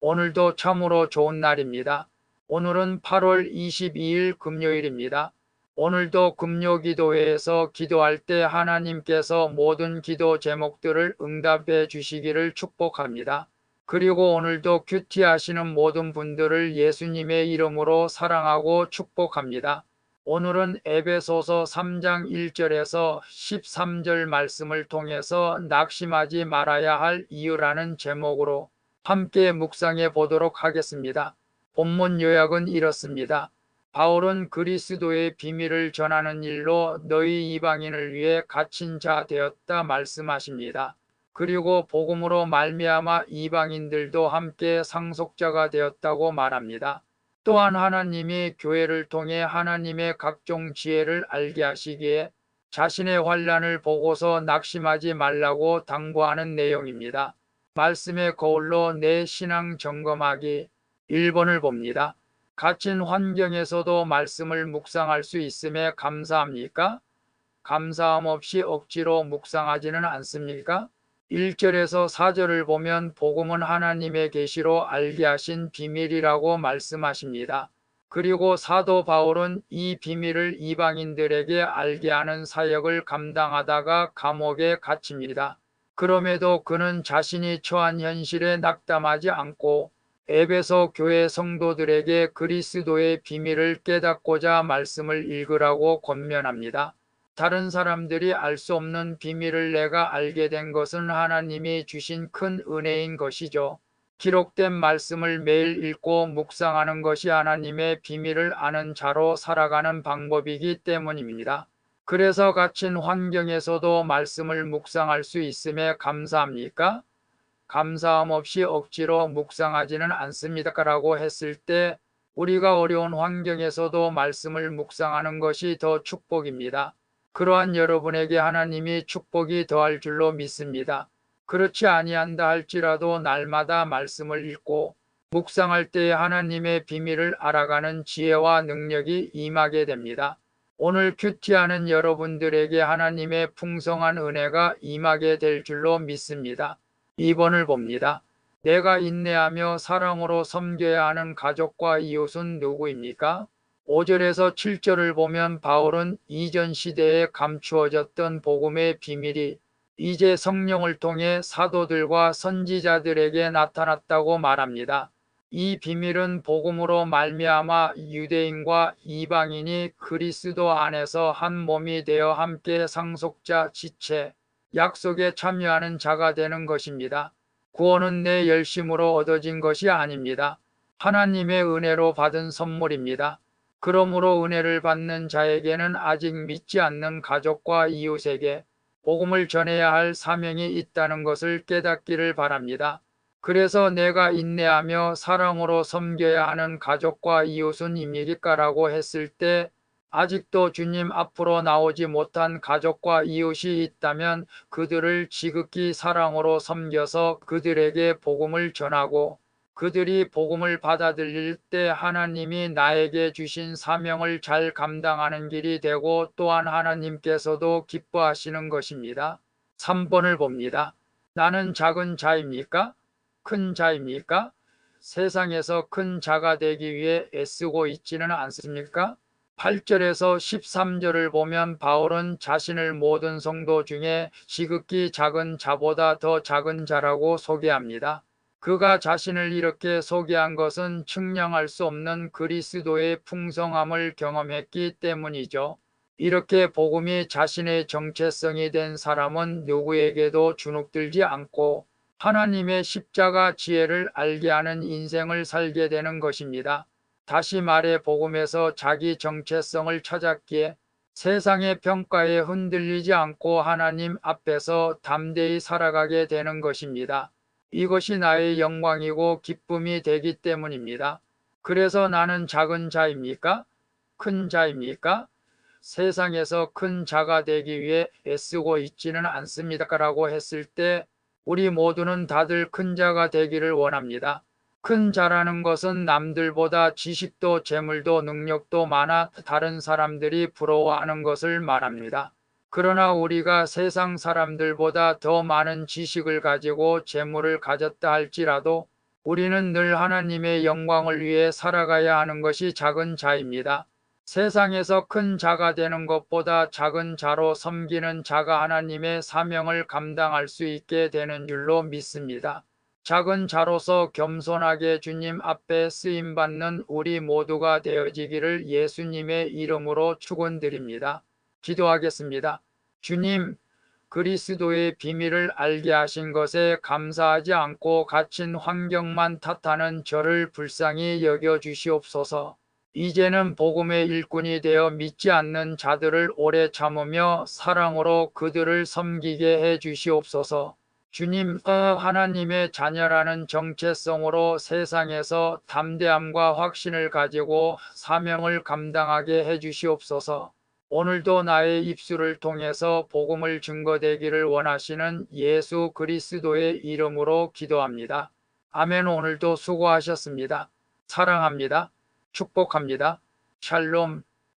오늘도 참으로 좋은 날입니다. 오늘은 8월 22일 금요일입니다. 오늘도 금요기도회에서 기도할 때 하나님께서 모든 기도 제목들을 응답해 주시기를 축복합니다. 그리고 오늘도 큐티하시는 모든 분들을 예수님의 이름으로 사랑하고 축복합니다. 오늘은 에베소서 3장 1절에서 13절 말씀을 통해서 낙심하지 말아야 할 이유라는 제목으로 함께 묵상해 보도록 하겠습니다. 본문 요약은 이렇습니다. 바울은 그리스도의 비밀을 전하는 일로 너희 이방인을 위해 갇힌 자 되었다 말씀하십니다. 그리고 복음으로 말미암아 이방인들도 함께 상속자가 되었다고 말합니다. 또한 하나님이 교회를 통해 하나님의 각종 지혜를 알게 하시기에 자신의 환난을 보고서 낙심하지 말라고 당부하는 내용입니다. 말씀의 거울로 내 신앙 점검하기 1번을 봅니다. 갇힌 환경에서도 말씀을 묵상할 수 있음에 감사합니까? 감사함 없이 억지로 묵상하지는 않습니까? 1절에서 4절을 보면 복음은 하나님의 계시로 알게 하신 비밀이라고 말씀하십니다. 그리고 사도 바울은 이 비밀을 이방인들에게 알게 하는 사역을 감당하다가 감옥에 갇힙니다. 그럼에도 그는 자신이 처한 현실에 낙담하지 않고 에베소 교회 성도들에게 그리스도의 비밀을 깨닫고자 말씀을 읽으라고 권면합니다. 다른 사람들이 알 수 없는 비밀을 내가 알게 된 것은 하나님이 주신 큰 은혜인 것이죠. 기록된 말씀을 매일 읽고 묵상하는 것이 하나님의 비밀을 아는 자로 살아가는 방법이기 때문입니다. 그래서 갇힌 환경에서도 말씀을 묵상할 수 있음에 감사합니까? 감사함 없이 억지로 묵상하지는 않습니다라고 했을 때 우리가 어려운 환경에서도 말씀을 묵상하는 것이 더 축복입니다. 그러한 여러분에게 하나님이 축복이 더할 줄로 믿습니다. 그렇지 아니한다 할지라도 날마다 말씀을 읽고 묵상할 때 하나님의 비밀을 알아가는 지혜와 능력이 임하게 됩니다. 오늘 큐티하는 여러분들에게 하나님의 풍성한 은혜가 임하게 될 줄로 믿습니다. 2번을 봅니다. 내가 인내하며 사랑으로 섬겨야 하는 가족과 이웃은 누구입니까? 5절에서 7절을 보면 바울은 이전 시대에 감추어졌던 복음의 비밀이 이제 성령을 통해 사도들과 선지자들에게 나타났다고 말합니다. 이 비밀은 복음으로 말미암아 유대인과 이방인이 그리스도 안에서 한 몸이 되어 함께 상속자 지체, 약속에 참여하는 자가 되는 것입니다. 구원은 내 열심으로 얻어진 것이 아닙니다. 하나님의 은혜로 받은 선물입니다. 그러므로 은혜를 받는 자에게는 아직 믿지 않는 가족과 이웃에게 복음을 전해야 할 사명이 있다는 것을 깨닫기를 바랍니다. 그래서 내가 인내하며 사랑으로 섬겨야 하는 가족과 이웃은 임일까라고 했을 때 아직도 주님 앞으로 나오지 못한 가족과 이웃이 있다면 그들을 지극히 사랑으로 섬겨서 그들에게 복음을 전하고 그들이 복음을 받아들일 때 하나님이 나에게 주신 사명을 잘 감당하는 길이 되고 또한 하나님께서도 기뻐하시는 것입니다. 3번을 봅니다. 나는 작은 자입니까? 큰 자입니까? 세상에서 큰 자가 되기 위해 애쓰고 있지는 않습니까? 8절에서 13절을 보면 바울은 자신을 모든 성도 중에 지극히 작은 자보다 더 작은 자라고 소개합니다. 그가 자신을 이렇게 소개한 것은 측량할 수 없는 그리스도의 풍성함을 경험했기 때문이죠. 이렇게 복음이 자신의 정체성이 된 사람은 누구에게도 주눅들지 않고 하나님의 십자가 지혜를 알게 하는 인생을 살게 되는 것입니다. 다시 말해 복음에서 자기 정체성을 찾았기에 세상의 평가에 흔들리지 않고 하나님 앞에서 담대히 살아가게 되는 것입니다. 이것이 나의 영광이고 기쁨이 되기 때문입니다. 그래서 나는 작은 자입니까? 큰 자입니까? 세상에서 큰 자가 되기 위해 애쓰고 있지는 않습니다라고 했을 때 우리 모두는 다들 큰 자가 되기를 원합니다. 큰 자라는 것은 남들보다 지식도 재물도 능력도 많아 다른 사람들이 부러워하는 것을 말합니다. 그러나 우리가 세상 사람들보다 더 많은 지식을 가지고 재물을 가졌다 할지라도 우리는 늘 하나님의 영광을 위해 살아가야 하는 것이 작은 자입니다. 세상에서 큰 자가 되는 것보다 작은 자로 섬기는 자가 하나님의 사명을 감당할 수 있게 되는 줄로 믿습니다. 작은 자로서 겸손하게 주님 앞에 쓰임받는 우리 모두가 되어지기를 예수님의 이름으로 축원드립니다. 기도하겠습니다. 주님, 그리스도의 비밀을 알게 하신 것에 감사하지 않고 갇힌 환경만 탓하는 저를 불쌍히 여겨 주시옵소서. 이제는 복음의 일꾼이 되어 믿지 않는 자들을 오래 참으며 사랑으로 그들을 섬기게 해 주시옵소서. 주님, 하나님의 자녀라는 정체성으로 세상에서 담대함과 확신을 가지고 사명을 감당하게 해 주시옵소서. 오늘도 나의 입술을 통해서 복음을 증거되기를 원하시는 예수 그리스도의 이름으로 기도합니다. 아멘. 오늘도 수고하셨습니다. 사랑합니다. 축복합니다. 샬롬.